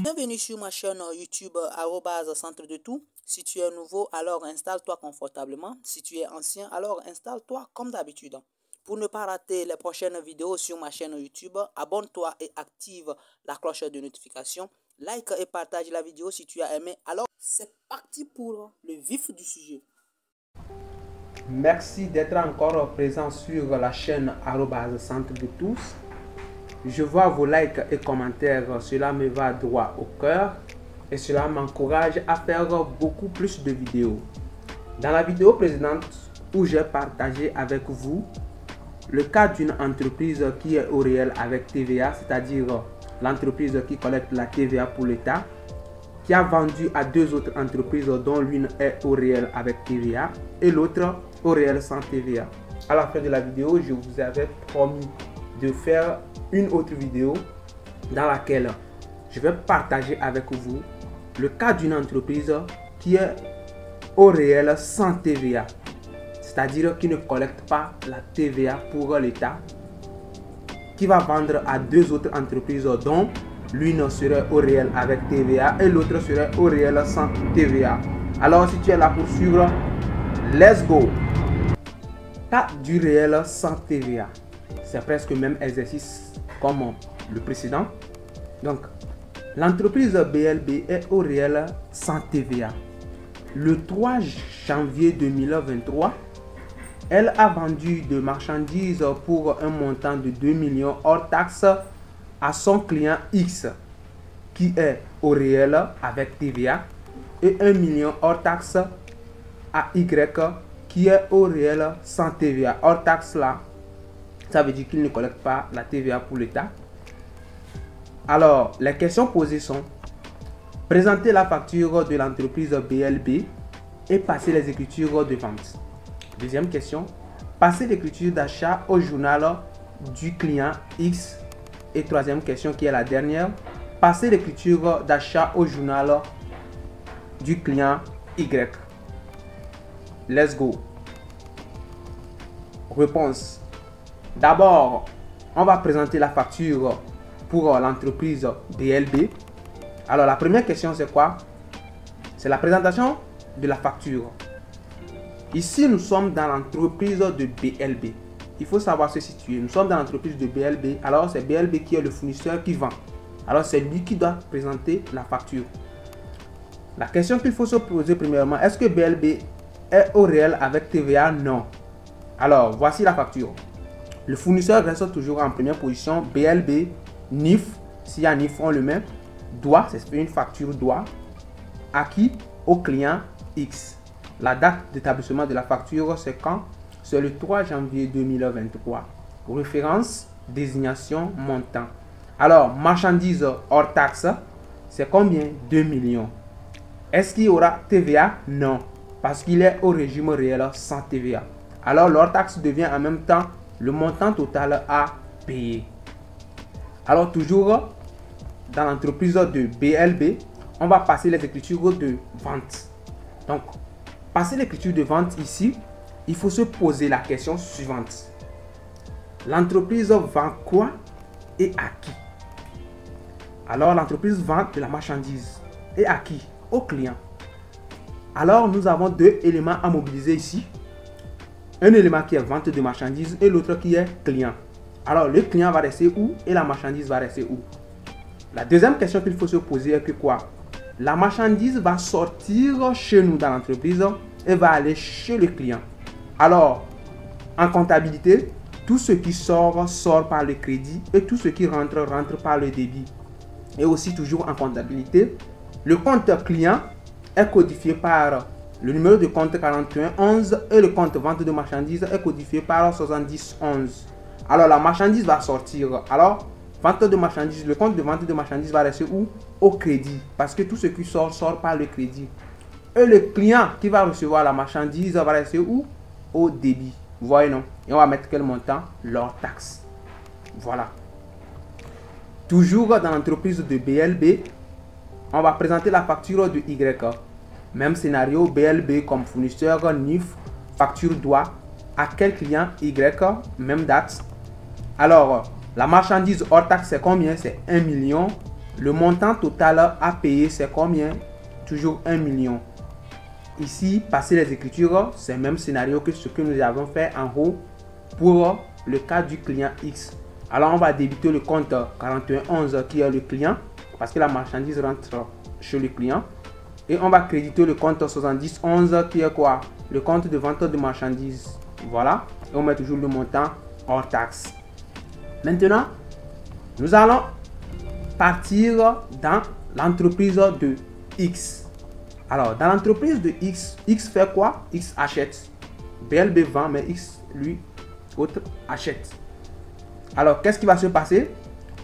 Bienvenue sur ma chaîne YouTube @centre de tout. Si tu es nouveau, alors installe-toi confortablement. Si tu es ancien, alors installe-toi comme d'habitude. Pour ne pas rater les prochaines vidéos sur ma chaîne YouTube, abonne-toi et active la cloche de notification. Like et partage la vidéo si tu as aimé. Alors, c'est parti pour le vif du sujet. Merci d'être encore présent sur la chaîne @centre de tous. Je vois vos likes et commentaires, cela me va droit au cœur et cela m'encourage à faire beaucoup plus de vidéos. Dans la vidéo précédente où j'ai partagé avec vous le cas d'une entreprise qui est au réel avec TVA, c'est-à-dire l'entreprise qui collecte la TVA pour l'État, qui a vendu à deux autres entreprises dont l'une est au réel avec TVA et l'autre au réel sans TVA. À la fin de la vidéo, je vous avais promis de faire une autre vidéo dans laquelle je vais partager avec vous le cas d'une entreprise qui est au réel sans TVA, c'est-à-dire qui ne collecte pas la TVA pour l'État, qui va vendre à deux autres entreprises dont l'une serait au réel avec TVA et l'autre serait au réel sans TVA. Alors si tu es là pour suivre, let's go! Cas du réel sans TVA. C'est presque le même exercice comme le précédent. Donc, l'entreprise BLB est au réel sans TVA. Le 3 janvier 2023, elle a vendu de marchandises pour un montant de 2 millions hors taxes à son client X, qui est au réel avec TVA, et 1 million hors taxes à Y, qui est au réel sans TVA. Hors taxe là, ça veut dire qu'il ne collecte pas la TVA pour l'État. Alors, les questions posées sont: présenter la facture de l'entreprise BLB et passer les écritures de vente. Deuxième question: passer l'écriture d'achat au journal du client X. Et troisième question, qui est la dernière: passer l'écriture d'achat au journal du client Y. Let's go. Réponse. D'abord, on va présenter la facture pour l'entreprise BLB. Alors, la première question, c'est quoi? C'est la présentation de la facture. Ici, nous sommes dans l'entreprise de BLB. Il faut savoir se situer. Nous sommes dans l'entreprise de BLB. Alors, c'est BLB qui est le fournisseur qui vend. Alors, c'est lui qui doit présenter la facture. La question qu'il faut se poser premièrement: est-ce que BLB est au réel avec TVA? Non. Alors, voici la facture. Le fournisseur reste toujours en première position. BLB, NIF, s'il y a NIF, on le met. Doit, c'est une facture doit. À qui? Au client X. La date d'établissement de la facture, c'est quand? C'est le 3 janvier 2023. Référence, désignation, montant. Alors, marchandise hors taxe, c'est combien? 2 millions. Est-ce qu'il y aura TVA? Non, parce qu'il est au régime réel sans TVA. Alors, l'hors taxe devient en même temps le montant total à payer. Alors, toujours dans l'entreprise de BLB, on va passer les écritures de vente. Donc, passer l'écriture de vente ici, il faut se poser la question suivante. L'entreprise vend quoi et à qui? Alors, l'entreprise vend de la marchandise. Et à qui? Au client. Alors, nous avons deux éléments à mobiliser ici. Un élément qui est vente de marchandises et l'autre qui est client. Alors, le client va rester où et la marchandise va rester où? La deuxième question qu'il faut se poser est que quoi? La marchandise va sortir chez nous dans l'entreprise et va aller chez le client. Alors, en comptabilité, tout ce qui sort, sort par le crédit et tout ce qui rentre, rentre par le débit. Et aussi toujours en comptabilité, le compte client est codifié par le numéro de compte 4111 et le compte vente de marchandises est codifié par 7011. Alors, la marchandise va sortir. Alors, vente de marchandises, le compte de vente de marchandises va rester où? Au crédit. Parce que tout ce qui sort, sort par le crédit. Et le client qui va recevoir la marchandise va rester où? Au débit. Vous voyez, non? Et on va mettre quel montant? Leur taxe. Voilà. Toujours dans l'entreprise de BLB, on va présenter la facture de Y. Même scénario, BLB comme fournisseur, NIF, facture doit à quel client Y, même date. Alors, La marchandise hors taxe, c'est combien? C'est 1 million. Le montant total à payer, c'est combien? Toujours 1 million. Ici, passer les écritures, c'est le même scénario que ce que nous avons fait en haut pour le cas du client X. Alors, on va débiter le compte 4111 qui est le client parce que la marchandise rentre chez le client. Et on va créditer le compte 7011 qui est quoi? Le compte de vente de marchandises. Voilà. Et on met toujours le montant hors taxe. Maintenant, nous allons partir dans l'entreprise de X. Alors, dans l'entreprise de X, X fait quoi? X achète. BLB vend, mais X, lui, autre, achète. Alors, qu'est-ce qui va se passer?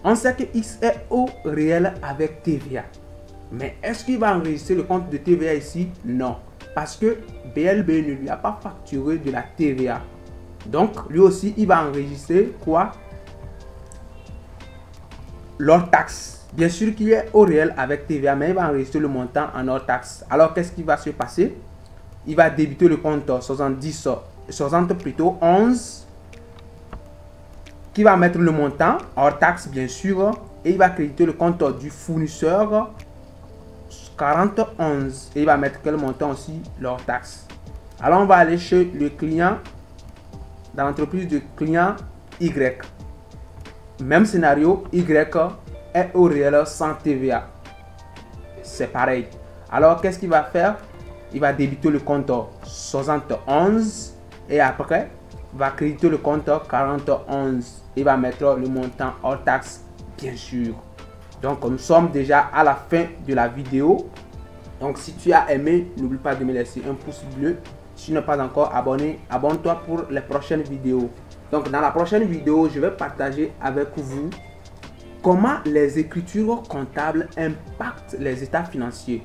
On sait que X est au réel avec TVA. Mais est-ce qu'il va enregistrer le compte de TVA ici? Non. Parce que BLB ne lui a pas facturé de la TVA. Donc, lui aussi, il va enregistrer quoi? L'hors taxe. Bien sûr qu'il est au réel avec TVA, mais il va enregistrer le montant en hors taxe. Alors, qu'est-ce qui va se passer? Il va débiter le compte 11, qui va mettre le montant hors taxe, bien sûr, et il va créditer le compte du fournisseur 4011 et il va mettre quel montant aussi? L'hors taxe. Alors, on va aller chez le client, dans l'entreprise de client Y. Même scénario, Y est au réel sans TVA. C'est pareil. Alors, qu'est-ce qu'il va faire? Il va débiter le compte 71 et après, il va créditer le compte 4011. Il va mettre le montant hors taxe, bien sûr. Donc, nous sommes déjà à la fin de la vidéo. Donc, si tu as aimé, n'oublie pas de me laisser un pouce bleu. Si tu n'es pas encore abonné, abonne-toi pour les prochaines vidéos. Donc, dans la prochaine vidéo, je vais partager avec vous comment les écritures comptables impactent les états financiers.